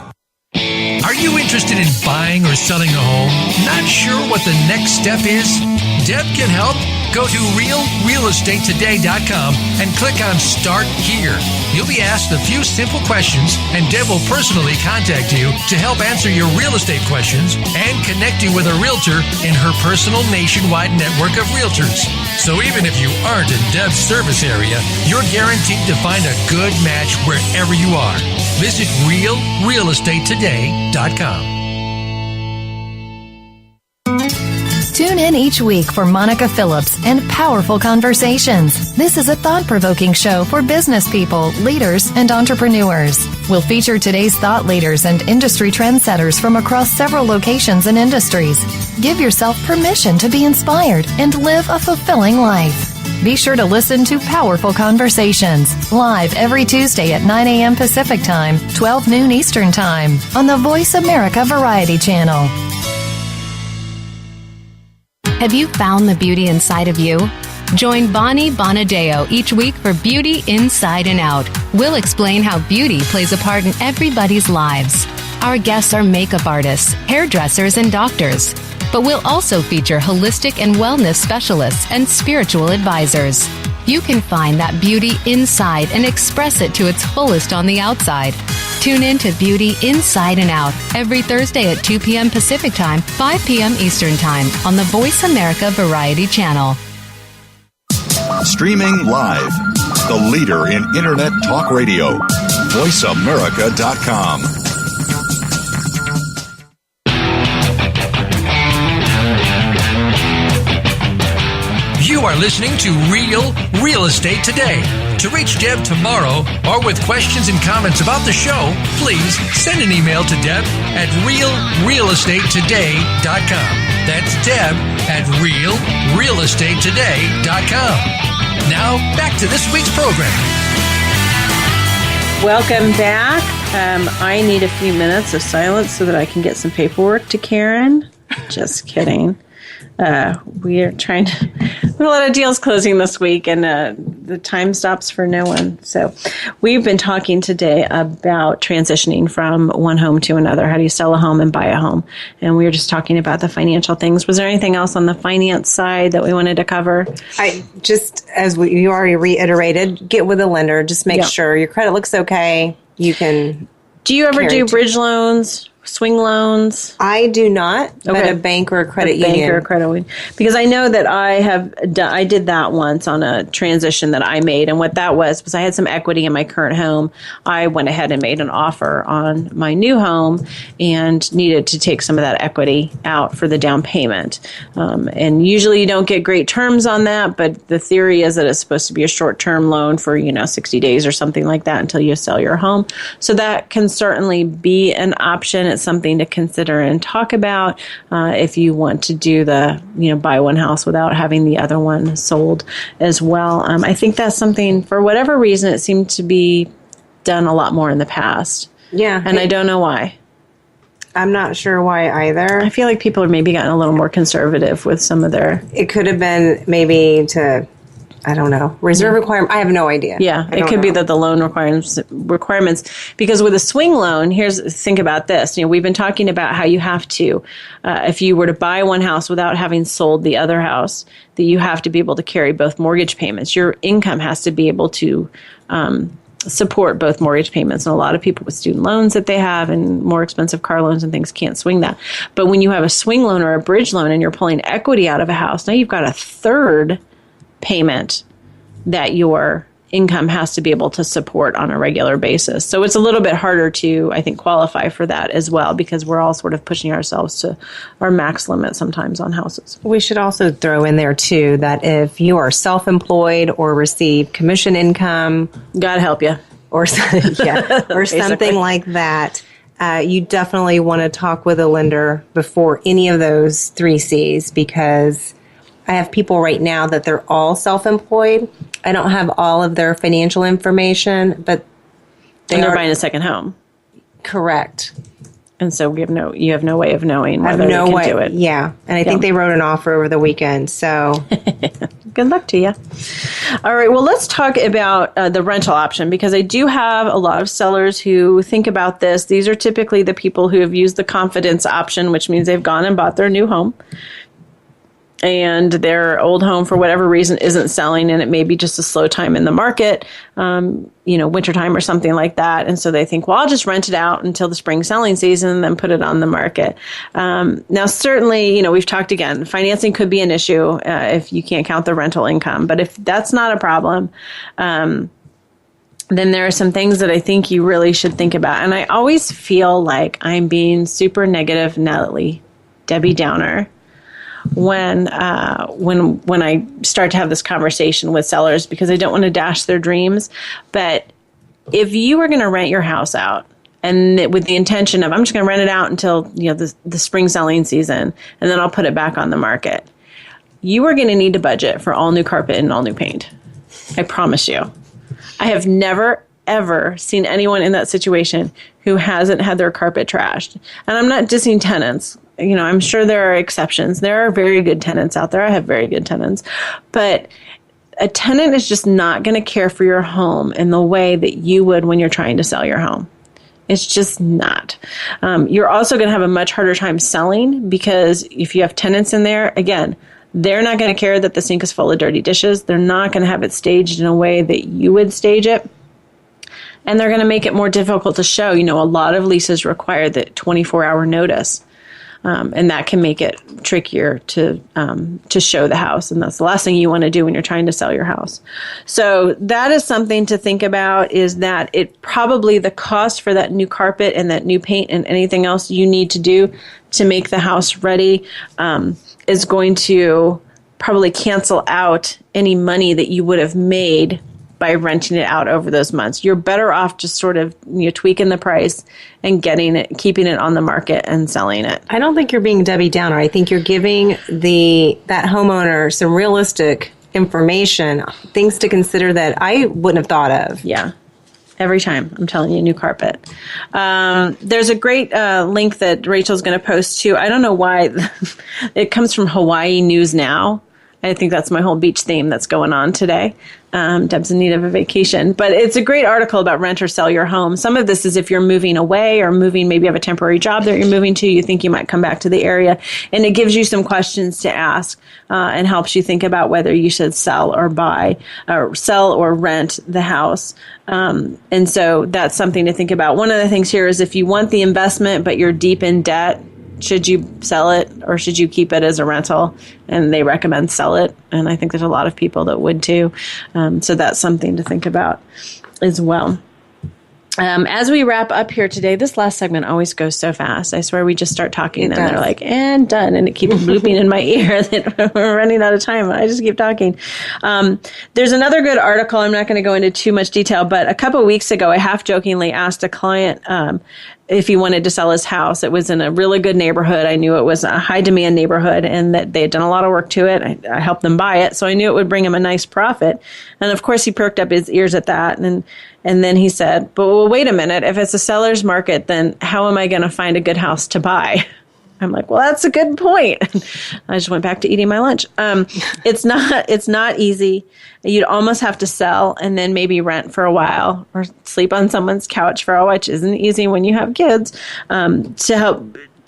Are you interested in buying or selling a home? Not sure what the next step is? Deb can help. Go to realrealestatetoday.com and click on Start Here. You'll be asked a few simple questions, and Deb will personally contact you to help answer your real estate questions and connect you with a realtor in her personal nationwide network of realtors. So even if you aren't in Deb's service area, you're guaranteed to find a good match wherever you are. Visit realrealestatetoday.com. Tune in each week for Monica Phillips and Powerful Conversations. This is a thought-provoking show for business people, leaders, and entrepreneurs. We'll feature today's thought leaders and industry trendsetters from across several locations and industries. Give yourself permission to be inspired and live a fulfilling life. Be sure to listen to Powerful Conversations, live every Tuesday at 9 a.m. Pacific Time, 12 noon Eastern Time, on the Voice America Variety Channel. Have you found the beauty inside of you? Join Bonnie Bonadeo each week for Beauty Inside and Out. We'll explain how beauty plays a part in everybody's lives. Our guests are makeup artists, hairdressers, and doctors. But we'll also feature holistic and wellness specialists and spiritual advisors. You can find that beauty inside and express it to its fullest on the outside. Tune in to Beauty Inside and Out every Thursday at 2 p.m. Pacific Time, 5 p.m. Eastern Time on the Voice America Variety Channel. Streaming live. The leader in internet talk radio. VoiceAmerica.com. You are listening to Real Real Estate Today. To reach Deb tomorrow or with questions and comments about the show, please send an email to Deb at realrealestatetoday.com. That's Deb at realrealestatetoday.com. Now, back to this week's program. Welcome back. I need a few minutes of silence so that I can get some paperwork to Karen. Just kidding. We are trying to put a lot of deals closing this week, and the time stops for no one. So we've been talking today about transitioning from one home to another. How do you sell a home and buy a home? And we were just talking about the financial things. Was there anything else on the finance side that we wanted to cover? You already reiterated, get with a lender. Just make sure your credit looks okay. You can. Do you ever do bridge loans? Swing loans? I do not, but a bank or a credit union. Because I know that I did that once on a transition that I made. And what that was I had some equity in my current home. I went ahead and made an offer on my new home and needed to take some of that equity out for the down payment. And usually you don't get great terms on that, but the theory is that it's supposed to be a short-term loan for, 60 days or something like that until you sell your home. So that can certainly be an option. It's something to consider and talk about if you want to do the, buy one house without having the other one sold as well. I think that's something, for whatever reason, it seemed to be done a lot more in the past. Yeah. And I don't know why. I'm not sure why either. I feel like people are maybe gotten a little more conservative with some of their... It could have been maybe to... I don't know. Reserve requirement. I have no idea. Yeah, it could be that the loan requirements, because with a swing loan, think about this. We've been talking about how you have to, if you were to buy one house without having sold the other house, that you have to be able to carry both mortgage payments. Your income has to be able to support both mortgage payments. And a lot of people with student loans that they have and more expensive car loans and things can't swing that. But when you have a swing loan or a bridge loan and you're pulling equity out of a house, now you've got a third payment that your income has to be able to support on a regular basis. So it's a little bit harder to, I think, qualify for that as well, because we're all sort of pushing ourselves to our max limit sometimes on houses. We should also throw in there, too, that if you are self-employed or receive commission income, God help you, or, or something like that, you definitely want to talk with a lender before any of those 3 C's, because I have people right now that they're all self-employed. I don't have all of their financial information, but they're buying a second home. Correct. And so you have no way of knowing whether they can do it. Yeah. And I think they wrote an offer over the weekend. So good luck to you. All right. Well, let's talk about the rental option, because I do have a lot of sellers who think about this. These are typically the people who have used the confidence option, which means they've gone and bought their new home, and their old home, for whatever reason, isn't selling, and it may be just a slow time in the market, wintertime or something like that. And so they think, well, I'll just rent it out until the spring selling season and then put it on the market. Now, certainly, we've talked again, financing could be an issue if you can't count the rental income. But if that's not a problem, then there are some things that I think you really should think about. And I always feel like I'm being super negative, Nelly, Debbie Downer, when I start to have this conversation with sellers, because I don't want to dash their dreams. But if you were going to rent your house out, and with the intention of, I'm just going to rent it out until the spring selling season, and then I'll put it back on the market, you are going to need to budget for all new carpet and all new paint. I promise you. I have never, ever seen anyone in that situation who hasn't had their carpet trashed. And I'm not dissing tenants. I'm sure there are exceptions. There are very good tenants out there. I have very good tenants. But a tenant is just not going to care for your home in the way that you would when you're trying to sell your home. It's just not. You're also going to have a much harder time selling, because if you have tenants in there, again, they're not going to care that the sink is full of dirty dishes. They're not going to have it staged in a way that you would stage it. And they're going to make it more difficult to show. A lot of leases require the 24-hour notice. And that can make it trickier to show the house. And that's the last thing you want to do when you're trying to sell your house. So that is something to think about, is that it probably the cost for that new carpet and that new paint and anything else you need to do to make the house ready is going to probably cancel out any money that you would have made by renting it out over those months. You're better off just sort of tweaking the price and keeping it on the market and selling it. I don't think you're being Debbie Downer. I think you're giving that homeowner some realistic information, things to consider that I wouldn't have thought of. Yeah. Every time, I'm telling you, new carpet. There's a great link that Rachel's going to post too. I don't know why. It comes from Hawaii News Now. I think that's my whole beach theme that's going on today. Deb's in need of a vacation. But it's a great article about rent or sell your home. Some of this is if you're moving away or maybe you have a temporary job that you're moving to, you think you might come back to the area. And it gives you some questions to ask and helps you think about whether you should sell or rent the house. And so that's something to think about. One of the things here is if you want the investment but you're deep in debt, should you sell it or should you keep it as a rental? And they recommend sell it. And I think there's a lot of people that would too. So that's something to think about as well. As we wrap up here today, this last segment always goes so fast. I swear we just start talking and they're like, and done. And it keeps blooping in my ear that we're running out of time. I just keep talking. There's another good article. I'm not going to go into too much detail, but a couple of weeks ago, I half jokingly asked a client if he wanted to sell his house. It was in a really good neighborhood. I knew it was a high demand neighborhood and that they had done a lot of work to it. I helped them buy it. So I knew it would bring him a nice profit. And of course he perked up his ears at that. And then he said, but well, wait a minute, if it's a seller's market, then how am I going to find a good house to buy? I'm like, well, that's a good point. I just went back to eating my lunch. It's not easy. You'd almost have to sell and then maybe rent for a while or sleep on someone's couch for a while, which isn't easy when you have kids,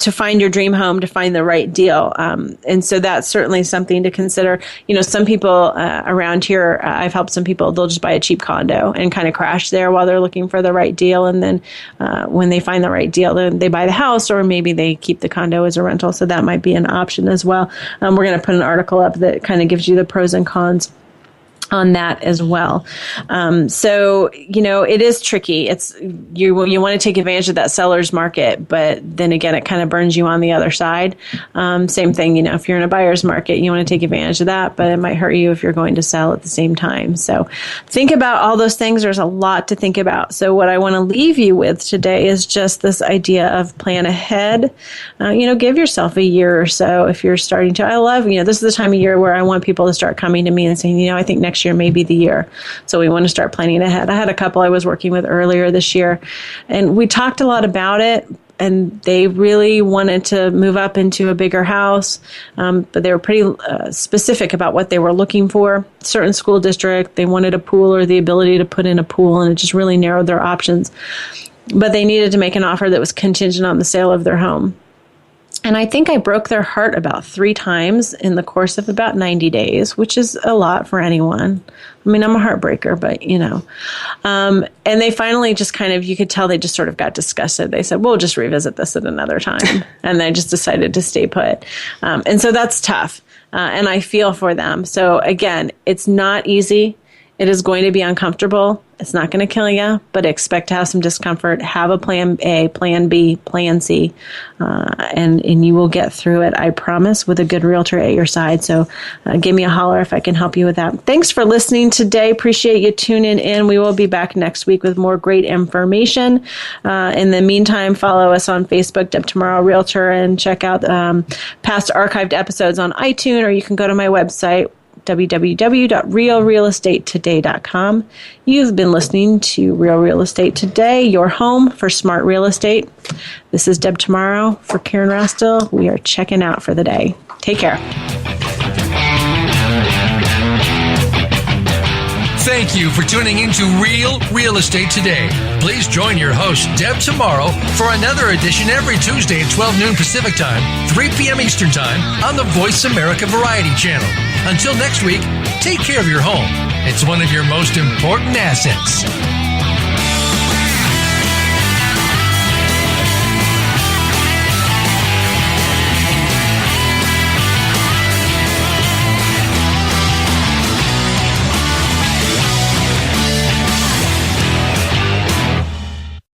to find your dream home, to find the right deal. And so that's certainly something to consider. Some people around here, I've helped some people, they'll just buy a cheap condo and kind of crash there while they're looking for the right deal. And then when they find the right deal, then they buy the house, or maybe they keep the condo as a rental. So that might be an option as well. We're going to put an article up that kind of gives you the pros and cons on that as well. So, it is tricky. It's you want to take advantage of that seller's market, but then again, it kind of burns you on the other side. Same thing, if you're in a buyer's market, you want to take advantage of that, but it might hurt you if you're going to sell at the same time. So think about all those things. There's a lot to think about. So what I want to leave you with today is just this idea of plan ahead. Give yourself a year or so if you're starting to. I love, this is the time of year where I want people to start coming to me and saying, I think next year may be the year. So we want to start planning ahead. I had a couple I was working with earlier this year, and we talked a lot about it, and they really wanted to move up into a bigger house, but they were pretty specific about what they were looking for. Certain school district, they wanted a pool or the ability to put in a pool, and it just really narrowed their options. But they needed to make an offer that was contingent on the sale of their home. And I think I broke their heart about 3 times in the course of about 90 days, which is a lot for anyone. I mean, I'm a heartbreaker, but, and they finally just kind of, you could tell they just sort of got disgusted. They said, we'll just revisit this at another time. And they just decided to stay put. And so that's tough. And I feel for them. So again, it's not easy. It is going to be uncomfortable. It's not going to kill you, but expect to have some discomfort. Have a plan A, plan B, plan C, and you will get through it, I promise, with a good realtor at your side. So give me a holler if I can help you with that. Thanks for listening today. Appreciate you tuning in. We will be back next week with more great information. In the meantime, follow us on Facebook, Deb Tomaro Realtor, and check out past archived episodes on iTunes, or you can go to my website, www.realrealestatetoday.com. You've been listening to Real Real Estate Today, your home for smart real estate. This is Deb Tomaro for Karen Rostel. We are checking out for the day. Take care. Thank you for tuning into Real Real Estate Today. Please join your host, Deb Tomaro, for another edition every Tuesday at 12 noon Pacific Time, 3 p.m. Eastern Time on the Voice America Variety Channel. Until next week, take care of your home. It's one of your most important assets.